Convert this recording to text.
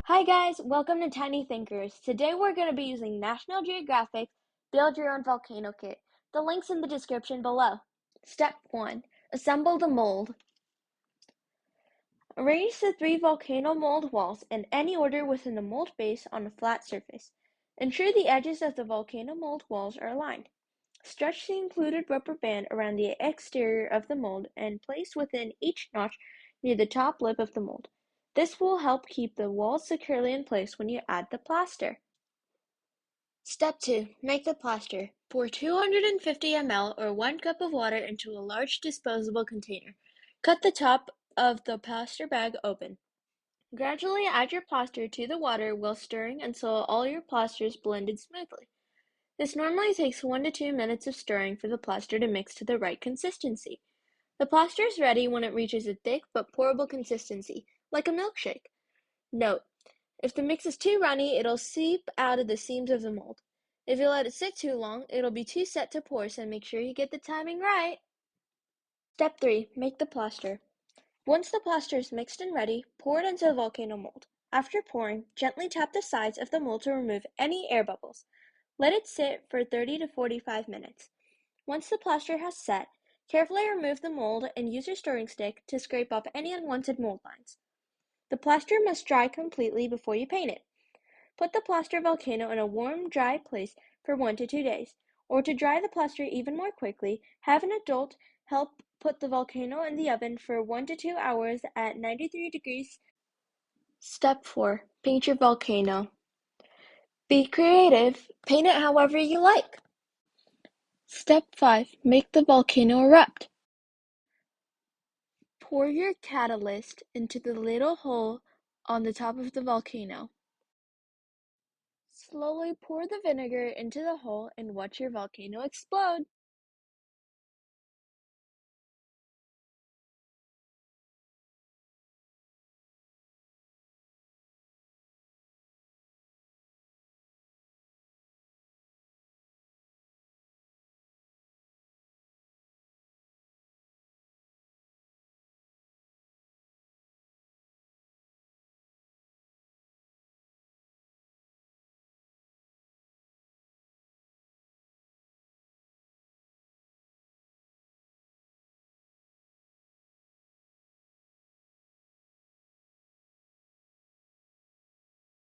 Hi guys, welcome to Tiny Thinkers. Today we're going to be using National Geographic's Build Your Own Volcano Kit. The link's in the description below. Step 1. Assemble the mold. Arrange the 3 volcano mold walls in any order within the mold base on a flat surface. Ensure the edges of the volcano mold walls are aligned. Stretch the included rubber band around the exterior of the mold and place within each notch near the top lip of the mold. This will help keep the walls securely in place when you add the plaster. Step 2. Make the plaster. Pour 250 ml or 1 cup of water into a large disposable container. Cut the top of the plaster bag open. Gradually add your plaster to the water while stirring until all your plaster is blended smoothly. This normally takes 1 to 2 minutes of stirring for the plaster to mix to the right consistency. The plaster is ready when it reaches a thick but pourable consistency, like a milkshake. Note: if the mix is too runny, it'll seep out of the seams of the mold. If you let it sit too long, it'll be too set to pour, so make sure you get the timing right. Step 3. Make the plaster. Once the plaster is mixed and ready, pour it into the volcano mold. After pouring, gently tap the sides of the mold to remove any air bubbles. Let it sit for 30 to 45 minutes. Once the plaster has set, carefully remove the mold and use your stirring stick to scrape off any unwanted mold lines. The plaster must dry completely before you paint it. Put the plaster volcano in a warm, dry place for 1 to 2 days. Or to dry the plaster even more quickly, have an adult help put the volcano in the oven for 1 to 2 hours at 93 degrees. Step 4. Paint your volcano. Be creative. Paint it however you like. Step 5. Make the volcano erupt. Pour your catalyst into the little hole on the top of the volcano. Slowly pour the vinegar into the hole and watch your volcano explode.